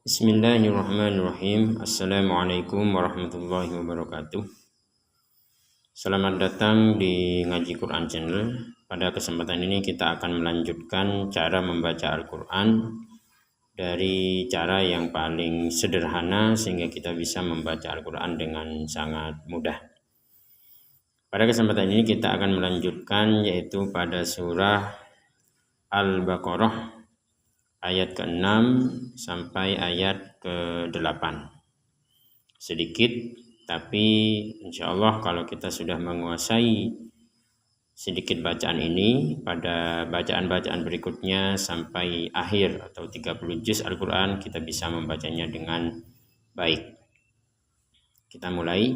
Bismillahirrahmanirrahim. Assalamualaikum warahmatullahi wabarakatuh. Selamat datang di Ngaji Quran Channel. Pada kesempatan ini kita akan melanjutkan cara membaca Al-Quran dari cara yang paling sederhana sehingga kita bisa membaca Al-Quran dengan sangat mudah. Pada kesempatan ini kita akan melanjutkan yaitu pada surah Al-Baqarah ayat ke-6 sampai ayat ke-8. Sedikit, tapi insya Allah kalau kita sudah menguasai sedikit bacaan ini, pada bacaan-bacaan berikutnya sampai akhir atau 30 juz Al-Quran, kita bisa membacanya dengan baik. Kita mulai.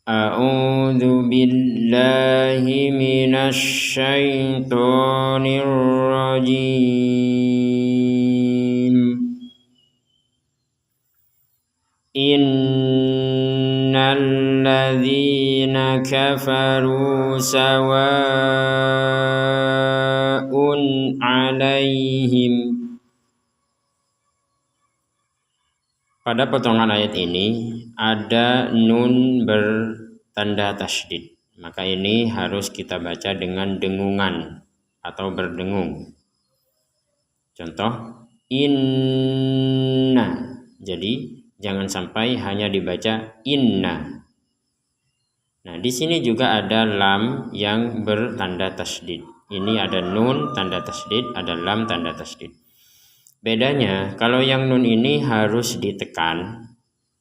A'udzu billahi minasy syaithanir rajim. Innal ladzina kafaru sawa'un 'alaihim. Pada potongan ayat ini ada nun bertanda tasydid. Maka ini harus kita baca dengan dengungan atau berdengung. Contoh, inna. Jadi jangan sampai hanya dibaca inna. Nah, di sini juga ada lam yang bertanda tasydid. Ini ada nun tanda tasydid, ada lam tanda tasydid. Bedanya, kalau yang nun ini harus ditekan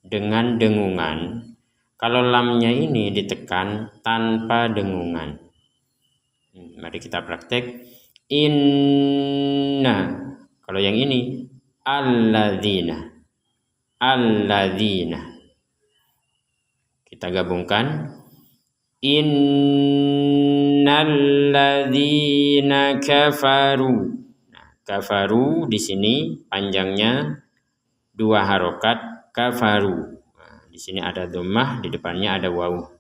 dengan dengungan. Kalau lamnya ini ditekan tanpa dengungan. Mari kita praktek. Inna. Kalau yang ini, alladzina. Alladzina. Kita gabungkan. Innalladzina kafaru. Kafaru di sini panjangnya 2 harokat kafaru. Nah, di sini ada dhammah, di depannya ada waw.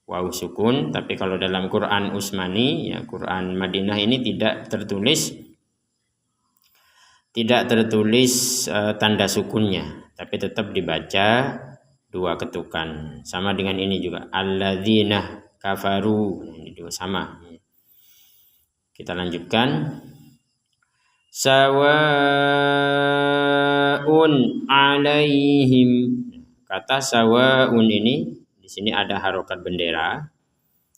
Waw sukun, tapi kalau dalam Quran Utsmani, ya Quran Madinah ini tidak tertulis tanda sukunnya, tapi tetap dibaca 2 ketukan. Sama dengan ini juga alladzina kafaru. Ini juga sama. Kita lanjutkan. Sawa'un 'alaihim. Kata sawa'un ini di sini ada harokat bendera.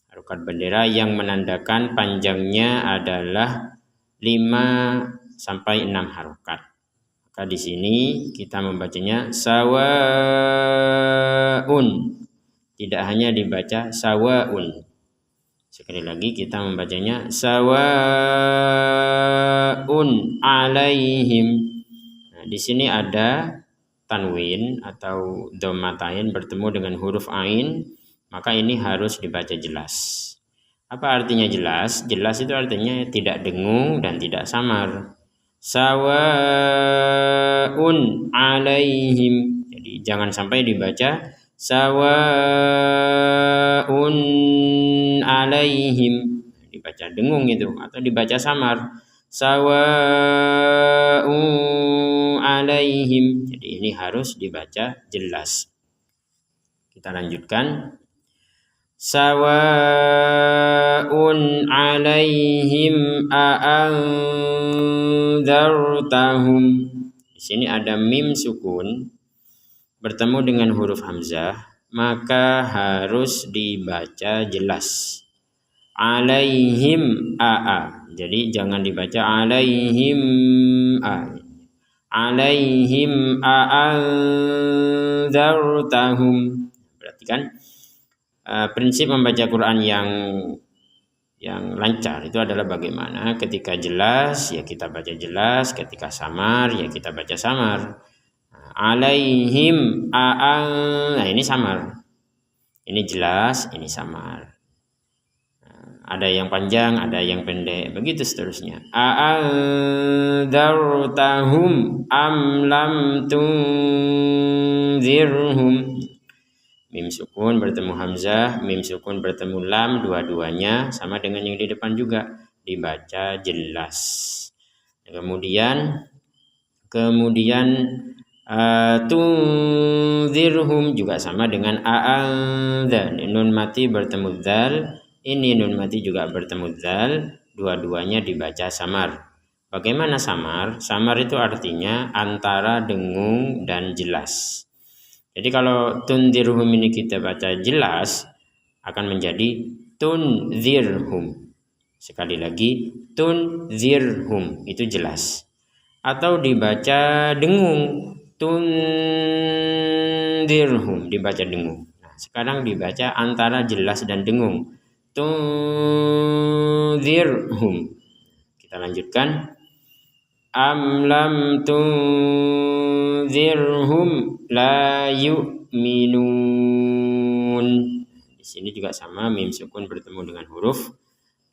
Harokat bendera yang menandakan panjangnya adalah 5 sampai 6 harokat. Maka di sini kita membacanya sawa'un. Tidak hanya dibaca sawa'un. Sekali lagi kita membacanya sawa'un 'alaihim. Nah, di sini ada tanwin atau dhammatain bertemu dengan huruf ain, maka ini harus dibaca jelas. Apa artinya jelas? Jelas itu artinya tidak dengung dan tidak samar. Sawa'un 'alaihim. Jadi jangan sampai dibaca sawa'un 'alaihim, dibaca dengung itu atau dibaca samar. Sawa'un 'alaihim. Jadi ini harus dibaca jelas. Kita lanjutkan. Sawa'un 'alaihim a'andzartahum. Di sini ada mim sukun bertemu dengan huruf hamzah, maka harus dibaca jelas. 'Alaihim a'a. Jadi jangan dibaca 'alaihim a. 'Alaihim a'andzartahum. Perhatikan prinsip membaca Quran yang lancar itu adalah bagaimana ketika jelas ya kita baca jelas, ketika samar ya kita baca samar. 'Alaihim a'an. Nah, ini samar. Ini jelas, ini samar. Ada yang panjang, ada yang pendek, begitu seterusnya. A'andzartahum am lam tunzirhum. Mim sukun bertemu hamzah, mim sukun bertemu lam, dua-duanya sama dengan yang di depan juga dibaca jelas. Kemudian Kemudian tunzirhum juga sama dengan a'andza. Nun mati bertemu dzal, ini nun mati juga bertemu dzal, dua-duanya dibaca samar. Bagaimana samar? Samar itu artinya antara dengung dan jelas. Jadi kalau tunzirhum ini kita baca jelas akan menjadi tunzirhum. Sekali lagi tunzirhum itu jelas. Atau dibaca dengung, tunzirhum dibaca dengung. Nah, sekarang dibaca antara jelas dan dengung, tunzirhum. Kita lanjutkan. Am lam tunzirhum la yu'minun. Di sini juga sama, mim sukun bertemu dengan huruf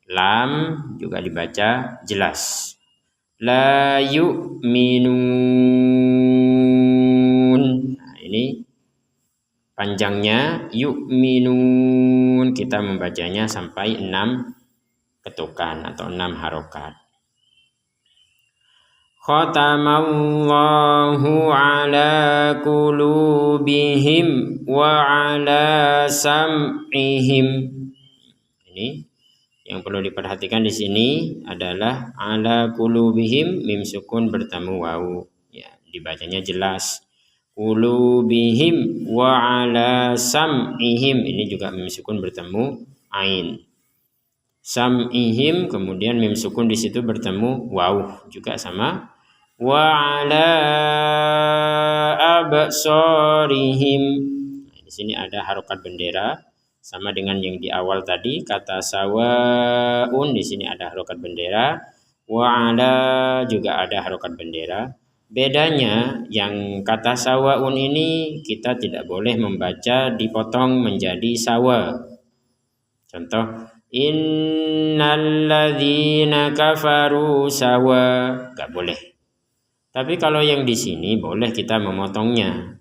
lam juga dibaca jelas. La yu'minun. Nah, ini panjangnya yu'minun, kita membacanya sampai 6 ketukan atau 6 harokat. Khatamallahu ala qulubihim wa ala sam'ihim. Ini yang perlu diperhatikan di sini adalah ala qulubihim, mim sukun bertemu wawu, ya, dibacanya jelas. Qulubihim wa ala sam'ihim, ini juga mim sukun bertemu ain. Sam'ihim, kemudian mim sukun di situ bertemu waw juga sama. Wa ala absarihim. Nah, di sini ada harokat bendera sama dengan yang di awal tadi, kata sawaun di sini ada harokat bendera. Wa ala juga ada harokat bendera. Bedanya yang kata sawaun ini kita tidak boleh membaca dipotong menjadi sawa. Contoh, innalladzina kafaru sawa, enggak boleh. Tapi kalau yang di sini boleh kita memotongnya.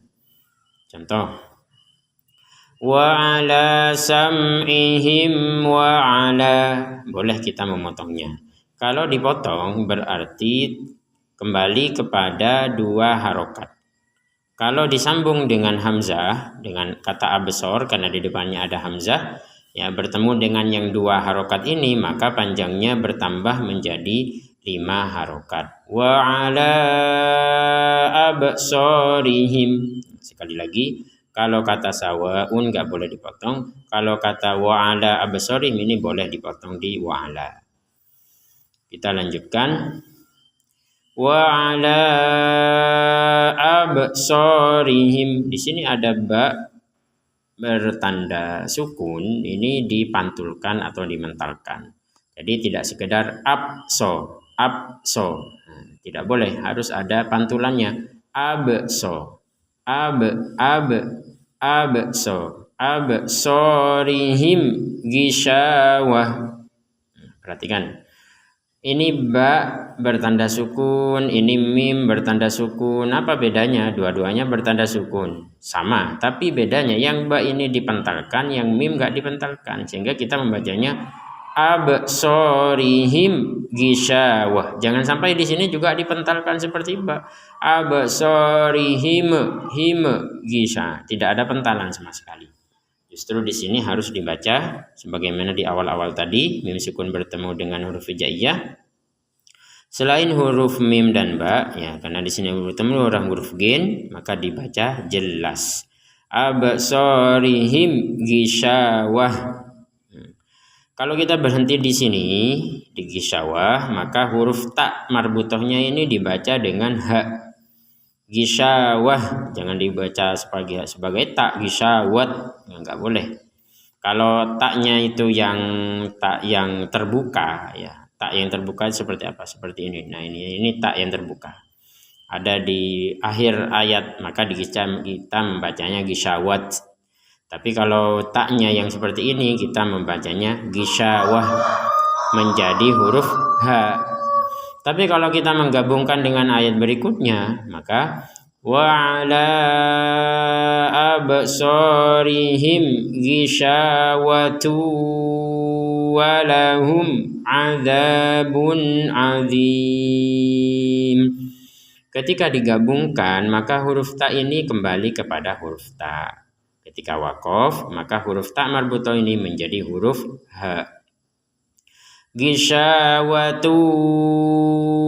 Contoh, wa ala sam'ihim wa ala, boleh kita memotongnya. Kalau dipotong berarti kembali kepada 2 harokat. Kalau disambung dengan hamzah, dengan kata absor karena di depannya ada hamzah, ya, bertemu dengan yang 2 harokat ini, maka panjangnya bertambah menjadi 5 harokat. Wa ala absarihim. Sekali lagi, kalau kata sawaun nggak boleh dipotong. Kalau kata wa ala absarihim ini boleh dipotong di wa ala. Kita lanjutkan. Wa ala absarihim. Di sini ada ba bertanda sukun, ini dipantulkan atau dimentalkan. Jadi tidak sekedar abso. Nah, tidak boleh, harus ada pantulannya. Abso, abso, absorihim gisyawah. Perhatikan, ini ba bertanda sukun, ini mim bertanda sukun. Apa bedanya? Dua-duanya bertanda sukun, sama, tapi bedanya yang ba ini dipentalkan, yang mim gak dipentalkan, sehingga kita membacanya absorihim gisyawah. Jangan sampai di sini juga dipentalkan seperti ba. Absorihim him gisya, tidak ada pentalan sama sekali. Justru di sini harus dibaca sebagaimana di awal-awal tadi, mim sukun bertemu dengan huruf hijaiyah. Selain huruf mim dan ba, ya, karena di sini bertemu orang huruf gen, maka dibaca jelas. Absorihim gisyawah. Kalau kita berhenti di sini di gisyawah, maka huruf tak marbutohnya ini dibaca dengan ha. Gisyawah, jangan dibaca sebagai tak gisyawat, enggak boleh. Kalau taknya itu yang tak yang terbuka, ya, tak yang terbuka seperti apa? Seperti ini. Nah, ini tak yang terbuka. Ada di akhir ayat, maka kita membacanya gisyawat. Tapi kalau taknya yang seperti ini, kita membacanya gisyawah, menjadi huruf ha. Tapi kalau kita menggabungkan dengan ayat berikutnya, maka wa ala absarihim gisyawatu wa lahum adzabun azim. Ketika digabungkan, maka huruf ta ini kembali kepada huruf ta. Ketika waqaf, maka huruf ta marbutoh ini menjadi huruf ha. Gisyawatu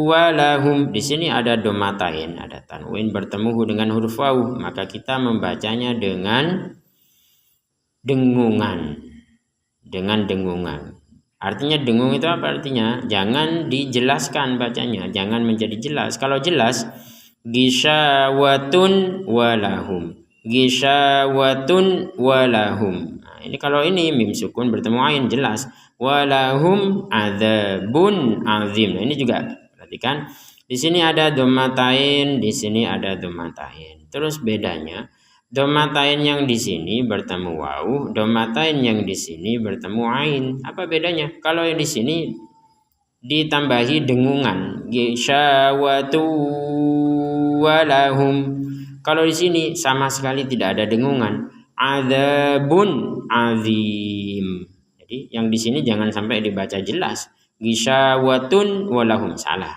walahum. Di sini ada domatain, ada tanwin bertemu dengan huruf waw, maka kita membacanya dengan dengungan. Artinya dengung itu apa artinya? Jangan dijelaskan bacanya, jangan menjadi jelas. Kalau jelas, gisyawatun walahum. Gisyawatun walahum. Nah, ini kalau ini mim sukun bertemu ain jelas. Walahum adzabun azim. Nah, ini juga perhatikan. Di sini ada domatain, di sini ada domatain. Terus bedanya, domatain yang di sini bertemu waw, domatain yang di sini bertemu ain. Apa bedanya? Kalau yang di sini ditambahi dengungan, gisyawatu walahum. Kalau di sini sama sekali tidak ada dengungan, adzabun azim. Jadi yang di sini jangan sampai dibaca jelas, gisyawatun walahum, salah.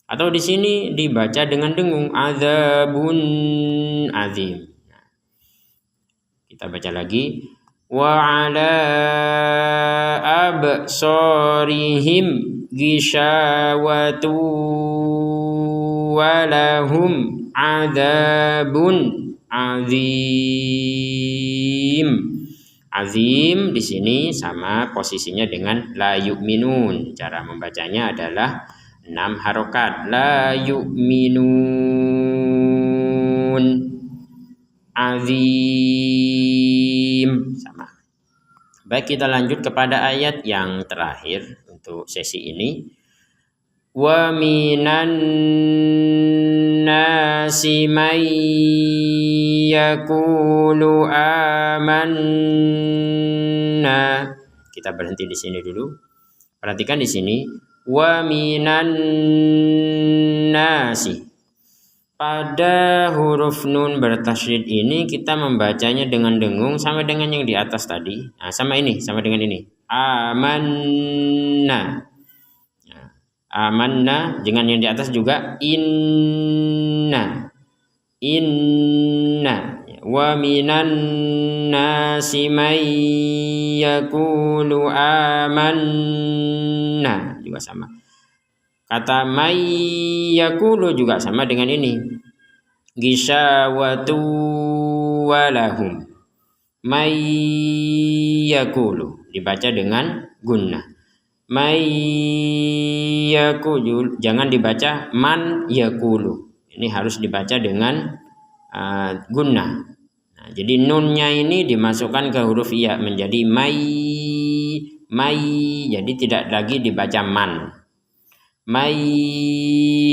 Atau di sini dibaca dengan dengung, adzabun azim. Kita baca lagi, wa ala absarihim gisyawatu walahum adzabun azim. Azim di sini sama posisinya dengan la yu'minun. Cara membacanya adalah 6 harokat. La yu'minun, azim, sama. Baik, kita lanjut kepada ayat yang terakhir untuk sesi ini. Wa minan nasi may yaqulu amanna. Kita berhenti di sini dulu. Perhatikan di sini, wa minan nasi. Pada huruf nun bertasydid ini kita membacanya dengan dengung sama dengan yang di atas tadi. Nah, sama dengan ini. Amanna. Amanna dengan yang di atas juga inna. Wa minan nasi may yaqulu amanna juga sama. Kata may yaqulu juga sama dengan ini. Gisyawatu walahum. May yaqulu dibaca dengan gunnah. May yaqulu jangan dibaca man yaqulu. Ini harus dibaca dengan gunnah. Nah, jadi nunnya ini dimasukkan ke huruf ya menjadi may. Jadi tidak lagi dibaca man. May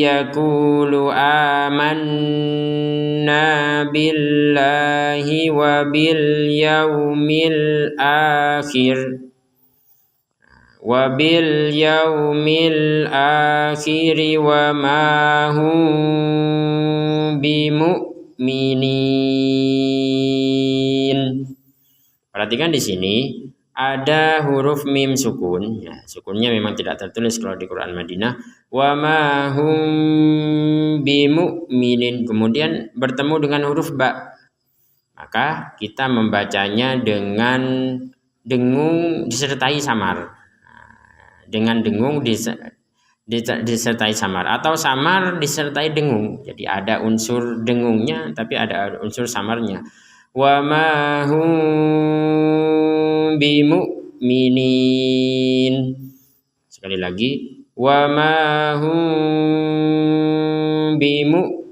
yaqulu amanna billahi wa bil yaumil akhir. Wa bil yaumil akhiri wa ma hum bimu'minin. Perhatikan di sini ada huruf mim sukun. Ya, sukunnya memang tidak tertulis kalau di Quran Madinah. Wa ma hum bimu'minin. Kemudian bertemu dengan huruf ba. Maka kita membacanya dengan dengung disertai samar. Dengan dengung disertai samar atau samar disertai dengung. Jadi ada unsur dengungnya tapi ada unsur samarnya. Wa ma hum bimu'minin. Sekali lagi, wa ma hum bimu'minin.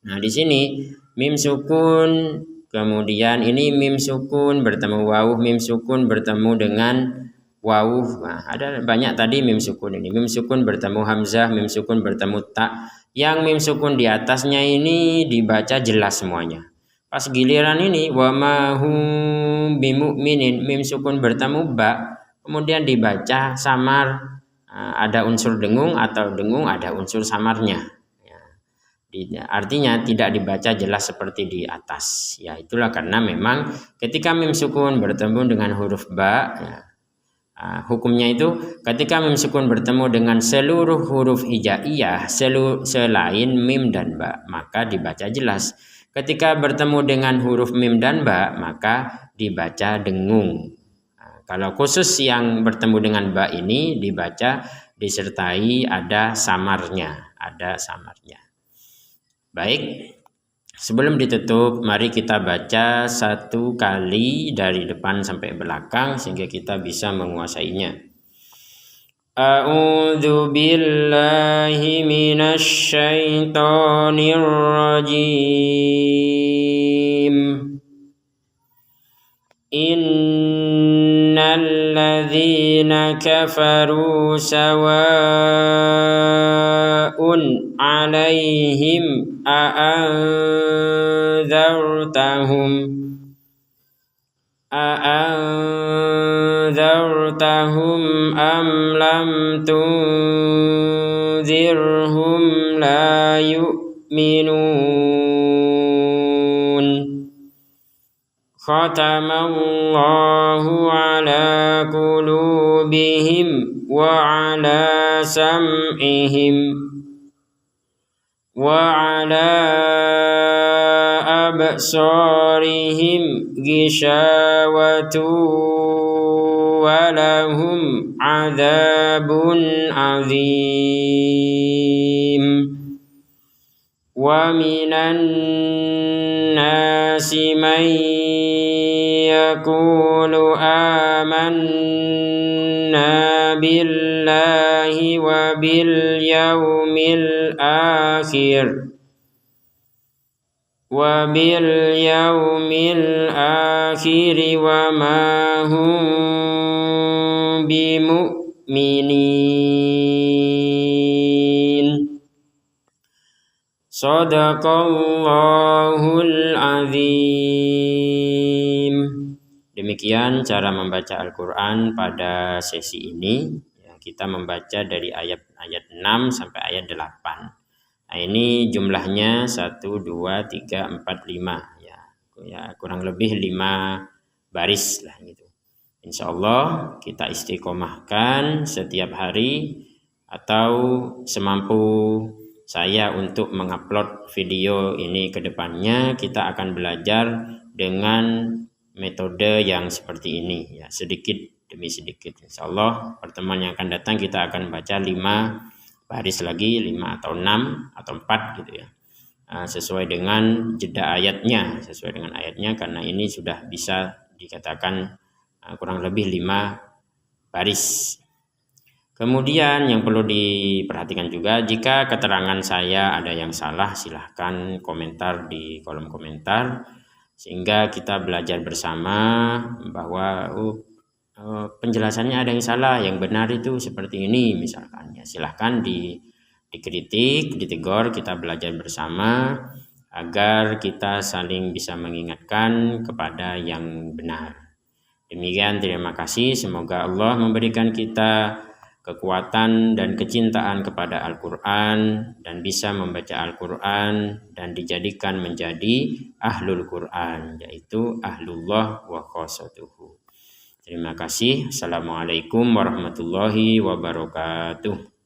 Nah, di sini mim sukun, kemudian ini mim sukun bertemu waw, mim sukun bertemu dengan waw. Nah, ada banyak tadi mim sukun ini. Mim sukun bertemu hamzah, mim sukun bertemu ta. Yang mim sukun di atasnya ini dibaca jelas semuanya. Pas giliran ini wa ma hum bimu'minin, mim sukun bertemu ba, kemudian dibaca samar, ada unsur dengung atau dengung ada unsur samarnya. Artinya tidak dibaca jelas seperti di atas. Ya, itulah karena memang ketika mim sukun bertemu dengan huruf ba, ya, Hukumnya itu ketika mim sukun bertemu dengan seluruh huruf hijaiyah selain mim dan ba, maka dibaca jelas. Ketika bertemu dengan huruf mim dan ba, maka dibaca dengung. Kalau khusus yang bertemu dengan ba ini dibaca disertai ada samarnya, Baik. Sebelum ditutup, mari kita baca satu kali dari depan sampai belakang sehingga kita bisa menguasainya. A'udzu billahi minasy syaithanir rajim. Innal ladzina kafaru sawa'un 'alaihim أأنذرتهم أم لم تنذرهم لا يؤمنون ختم الله على قلوبهم وعلى سمعهم وعلى أبصارهم غشاوة ولهم عذاب عظيم ومن الناس من يقول آمنا بالله وباليوم الآخر وما هم بمؤمنين. Shadaqallahul azim. Demikian cara membaca Al-Quran pada sesi ini. Kita membaca dari ayat 6 sampai ayat 8. Nah, ini jumlahnya 1, 2, 3, 4, 5 ya kurang lebih 5 baris lah gitu. Insya Allah kita istiqomahkan setiap hari atau semampu saya untuk mengupload video ini ke depannya. Kita akan belajar dengan metode yang seperti ini ya, sedikit demi sedikit. Insya Allah pertemuan yang akan datang kita akan baca 5 baris lagi, 5 atau 6 atau 4 gitu ya, sesuai dengan jeda ayatnya, karena ini sudah bisa dikatakan kurang lebih 5 baris. Kemudian yang perlu diperhatikan juga, jika keterangan saya ada yang salah silahkan komentar di kolom komentar sehingga kita belajar bersama bahwa penjelasannya ada yang salah, yang benar itu seperti ini misalkan ya, silahkan dikritik, ditegur, kita belajar bersama agar kita saling bisa mengingatkan kepada yang benar. Demikian, terima kasih. Semoga Allah memberikan kita kekuatan dan kecintaan kepada Al-Quran dan bisa membaca Al-Quran dan dijadikan menjadi ahlul Quran, yaitu ahlullah wa khosatuhu. Terima kasih. Assalamualaikum warahmatullahi wabarakatuh.